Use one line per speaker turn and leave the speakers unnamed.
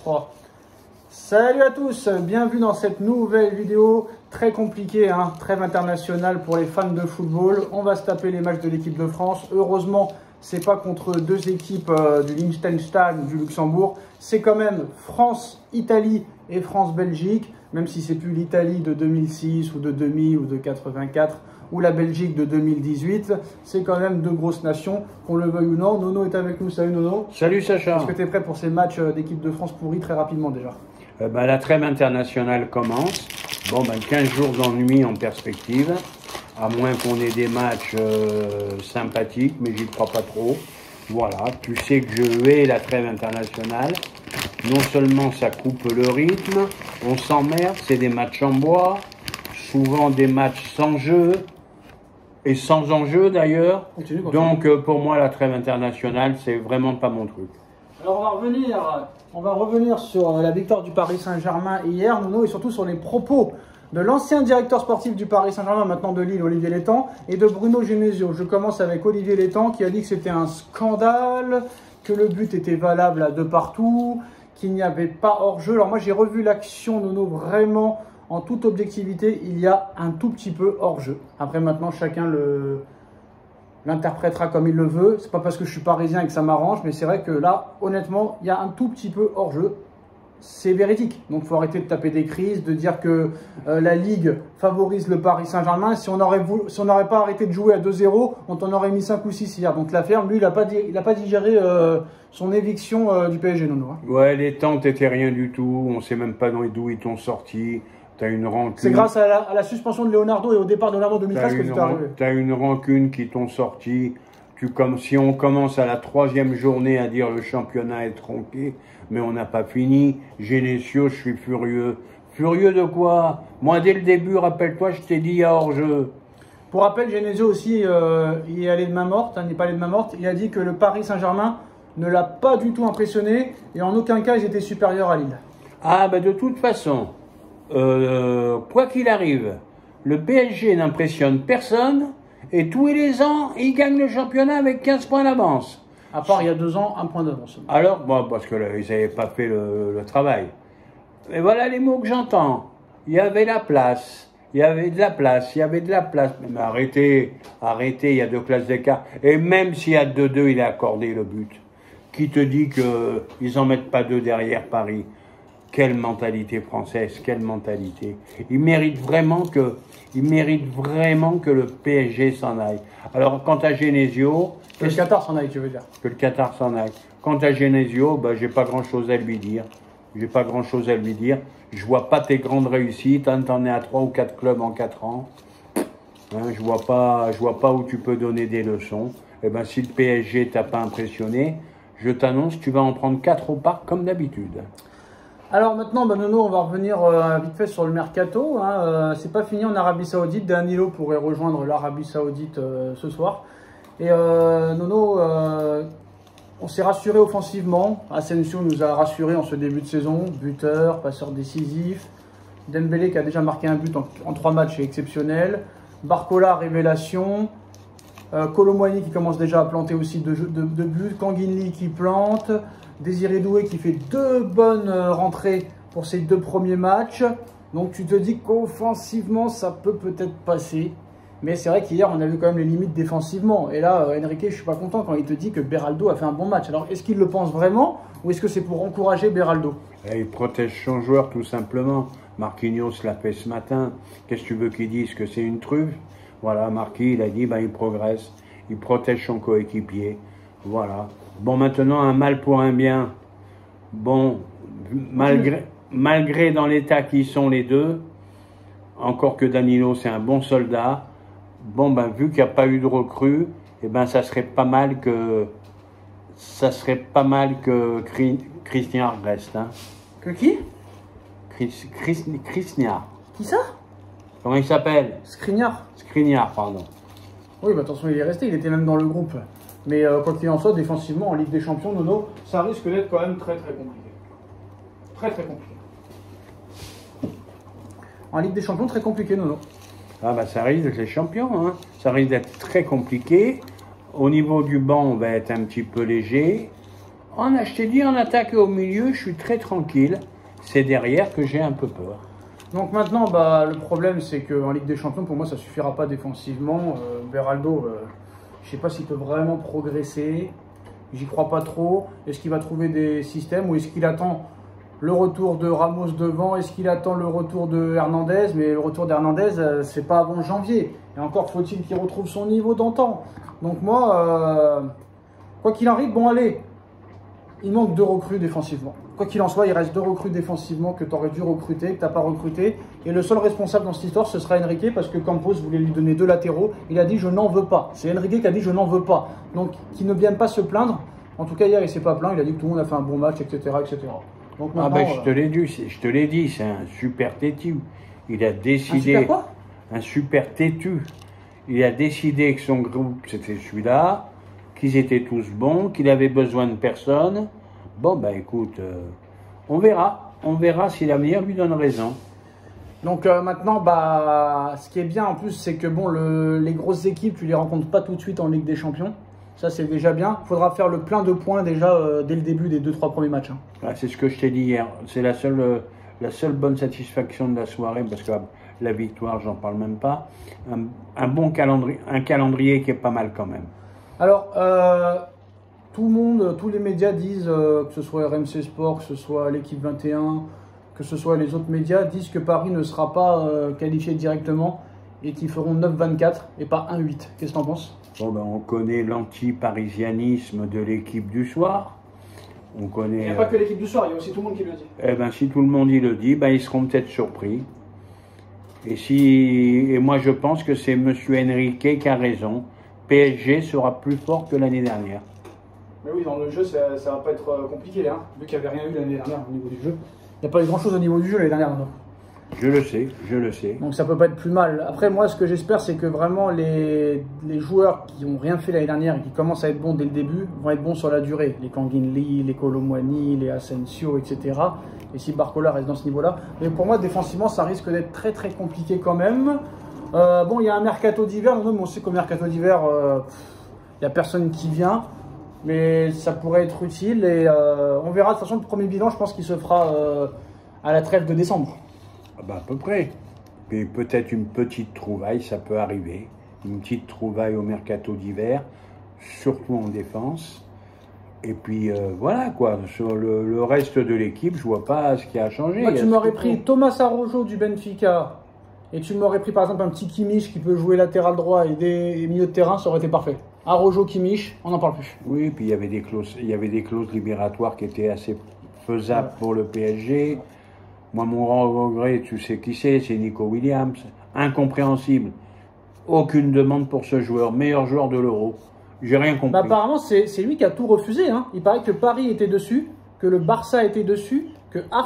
3. Salut à tous, bienvenue dans cette nouvelle vidéo très compliquée, hein, trêve internationale pour les fans de football. On va se taper les matchs de l'équipe de France. Heureusement, c'est pas contre deux équipes du Liechtenstein, du Luxembourg. C'est quand même France-Italie et France-Belgique, même si c'est plus l'Italie de 2006 ou de 2000 ou de 84 ou la Belgique de 2018. C'est quand même deux grosses nations, qu'on le veuille ou non. Nono est avec nous. Salut Nono.
Salut Sacha.
Est-ce que tu es prêt pour ces matchs d'équipe de France pourris très rapidement déjà?
La trêve internationale commence. 15 jours d'ennui en perspective, à moins qu'on ait des matchs sympathiques, mais j'y crois pas trop. Voilà, tu sais que je hais la trêve internationale. Non seulement ça coupe le rythme, on s'emmerde, c'est des matchs en bois, souvent des matchs sans jeu, et sans enjeu d'ailleurs. Donc pour moi la trêve internationale, c'est vraiment pas mon truc.
Alors on va revenir sur la victoire du Paris Saint-Germain hier, Nono, et surtout sur les propos de l'ancien directeur sportif du Paris Saint-Germain, maintenant de Lille, Olivier Létang, et de Bruno Genesio. Je commence avec Olivier Létang qui a dit que c'était un scandale, que le but était valable de partout, qu'il n'y avait pas hors-jeu. Alors moi j'ai revu l'action, Nono, vraiment en toute objectivité, il y a un tout petit peu hors-jeu. Après maintenant chacun l'interprétera comme il le veut. C'est pas parce que je suis parisien et que ça m'arrange, mais c'est vrai que là, honnêtement, il y a un tout petit peu hors-jeu. C'est véridique. Donc il faut arrêter de taper des crises, de dire que la Ligue favorise le Paris Saint-Germain. Si on n'aurait pas arrêté de jouer à 2-0, on t'en aurait mis 5 ou 6 hier. Donc la ferme, lui, il n'a pas digéré son éviction du PSG, Nono. Hein.
Ouais, les temps, t'étais rien du tout. On sait même pas d'où ils t'ont sorti. T'as une rancune.
C'est grâce à la suspension de Leonardo et au départ de Leonardo 2013 que c'est arrivé.
T'as une rancune qui t'ont sorti. Si on commence à la 3e journée à dire le championnat est tronqué, mais on n'a pas fini. Genesio, je suis furieux. Furieux de quoi? Moi, dès le début, rappelle-toi, je t'ai dit il y a hors-jeu.
Pour rappel, Genesio aussi, il est allé de main morte, n'est pas allé de main morte. Il a dit que le Paris Saint-Germain ne l'a pas du tout impressionné et en aucun cas, ils étaient supérieurs à Lille.
Ah, de toute façon, quoi qu'il arrive, le PSG n'impressionne personne et tous les ans, il gagne le championnat avec 15 points d'avance.
À part il y a 2 ans, 1 point d'avance.
Alors, parce que là, ils n'avaient pas fait le travail. Mais voilà les mots que j'entends. Il y avait la place, il y avait de la place, il y avait de la place. Mais arrêtez, il y a 2 classes d'écart. Et même s'il y a 2-2, il a accordé le but. Qui te dit qu'ils n'en mettent pas 2 derrière Paris? Quelle mentalité française, quelle mentalité. Ils méritent vraiment que le PSG s'en aille. Alors, quant à Genesio...
Que le Qatar s'en aille, tu veux dire?
Que le Qatar s'en aille. Quant à Genesio, j'ai pas grand-chose à lui dire. Je vois pas tes grandes réussites. T'en es à 3 ou 4 clubs en 4 ans. Hein, je vois pas où tu peux donner des leçons. Si le PSG t'a pas impressionné, je t'annonce, tu vas en prendre 4 au parc comme d'habitude.
Alors maintenant, Nono, on va revenir vite fait sur le mercato. Hein. C'est pas fini en Arabie Saoudite. Danilo pourrait rejoindre l'Arabie Saoudite ce soir. Et Nono, on s'est rassuré offensivement. Asensio nous a rassuré en ce début de saison. Buteur, passeur décisif. Dembélé qui a déjà marqué un but en 3 matchs est exceptionnel. Barcola, révélation. Kolo Muani qui commence déjà à planter aussi 2 buts. Kanguinli qui plante. Désiré Doué qui fait 2 bonnes rentrées pour ses 2 premiers matchs. Donc tu te dis qu'offensivement ça peut peut-être passer. Mais c'est vrai qu'hier on a vu quand même les limites défensivement. Et là Enrique, je suis pas content quand il te dit que Beraldo a fait un bon match. Alors est-ce qu'il le pense vraiment ou est-ce que c'est pour encourager Beraldo?
Il protège son joueur tout simplement. Marquinhos l'a fait ce matin. Qu'est-ce que tu veux qu'il dise? Que c'est une truffe? Voilà, Marquis il a dit il progresse. Il protège son coéquipier. Voilà. Maintenant, un mal pour un bien. Malgré dans l'état qui sont les deux, encore que Danilo, c'est un bon soldat, vu qu'il n'y a pas eu de recrue, ça serait pas mal que Christian reste. Hein.
Que qui?
Christian.
Qui ça?
Comment il s'appelle?
Skriniar,
pardon.
Oui, attention, il est resté, il était même dans le groupe. Mais quoi qu'il en soit, défensivement, en Ligue des Champions, Nono, ça risque d'être quand même très compliqué. Très compliqué. En Ligue des Champions, très compliqué, Nono.
Ça risque d'être les champions. Hein. Ça risque d'être très compliqué. Au niveau du banc, on va être un petit peu léger. Je t'ai dit, en attaque et au milieu, je suis très tranquille. C'est derrière que j'ai un peu peur.
Donc maintenant, bah, le problème, c'est qu'en Ligue des Champions, pour moi, ça ne suffira pas défensivement. Beraldo, je ne sais pas s'il peut vraiment progresser. J'y crois pas trop. Est-ce qu'il va trouver des systèmes ou est-ce qu'il attend le retour de Ramos devant? Est-ce qu'il attend le retour de Hernandez? Mais le retour d'Hernandez, c'est pas avant janvier. Et encore faut-il qu'il retrouve son niveau d'antan. Donc moi, quoi qu'il arrive, bon allez, il manque 2 recrues défensivement. Quoi qu'il en soit, il reste 2 recrues défensivement que tu aurais dû recruter, que tu n'as pas recruté. Et le seul responsable dans cette histoire, ce sera Enrique, parce que Campos voulait lui donner 2 latéraux. Il a dit « je n'en veux pas ». C'est Enrique qui a dit « je n'en veux pas ». Donc, qu'il ne vienne pas se plaindre. En tout cas, hier, il ne s'est pas plaint. Il a dit que tout le monde a fait un bon match, etc. etc. Donc, maintenant,
je te l'ai dit, c'est un super têtu. Il a décidé...
Un super quoi?
Un super têtu. Il a décidé que son groupe, c'était celui-là, qu'ils étaient tous bons, qu'il avait besoin de personne. Bon, ben écoute, on verra. On verra si l'avenir lui donne raison.
Donc maintenant, bah, ce qui est bien en plus, c'est que bon, les grosses équipes, tu les rencontres pas tout de suite en Ligue des Champions. Ça, c'est déjà bien. Il faudra faire le plein de points déjà dès le début des 2-3 premiers matchs. Hein.
Ah, c'est ce que je t'ai dit hier. C'est la seule bonne satisfaction de la soirée, parce que la victoire, j'en parle même pas. Un bon calendrier, un calendrier qui est pas mal quand même.
Alors, tout le monde, tous les médias disent, que ce soit RMC Sport, que ce soit l'équipe 21, que ce soit les autres médias, disent que Paris ne sera pas qualifié directement et qu'ils feront 9-24 et pas 1-8. Qu'est-ce que tu en penses?
Bon, ben, on connaît l'anti-parisianisme de l'équipe du soir. On connaît,
il n'y a pas que l'équipe du soir, il y a aussi tout le monde qui le dit.
Eh ben, si tout le monde y le dit, ben, ils seront peut-être surpris. Et moi, je pense que c'est M. Enrique qui a raison. PSG sera plus fort que l'année dernière.
Mais oui, dans le jeu, ça va pas être compliqué, hein, vu qu'il n'y avait rien eu l'année dernière au niveau du jeu. Il n'y a pas eu grand-chose au niveau du jeu l'année dernière. Non.
Je le sais, je le sais.
Donc ça peut pas être plus mal. Après, moi, ce que j'espère, c'est que vraiment les joueurs qui n'ont rien fait l'année dernière et qui commencent à être bons dès le début vont être bons sur la durée. Les Kangin Lee, les Colomwani, les Asensio, etc. Et si Barcola reste dans ce niveau-là. Mais pour moi, défensivement, ça risque d'être très très compliqué quand même. Bon, il y a un mercato d'hiver. Nous, on sait qu'au mercato d'hiver, il n'y a personne qui vient. Mais ça pourrait être utile. Et on verra. De toute façon, le premier bilan, je pense qu'il se fera à la trêve de décembre.
Ah ben, à peu près. Et peut-être une petite trouvaille, ça peut arriver. Une petite trouvaille au mercato d'hiver, surtout en défense. Et puis voilà quoi. Sur le reste de l'équipe, je vois pas ce qui a changé.
Moi, tu m'aurais pris Thomas Araujo du Benfica et tu m'aurais pris par exemple un petit Kimmich qui peut jouer latéral droit et des milieux de terrain, ça aurait été parfait. Araujo, Kimmich, on n'en parle plus.
Oui, puis il y avait des clauses libératoires qui étaient assez faisables pour le PSG. Moi, mon grand regret, tu sais qui c'est Nico Williams. Incompréhensible. Aucune demande pour ce joueur. Meilleur joueur de l'Euro. J'ai rien compris.
Bah, apparemment, c'est lui qui a tout refusé. Hein. Il paraît que Paris était dessus, que le Barça était dessus, que Ars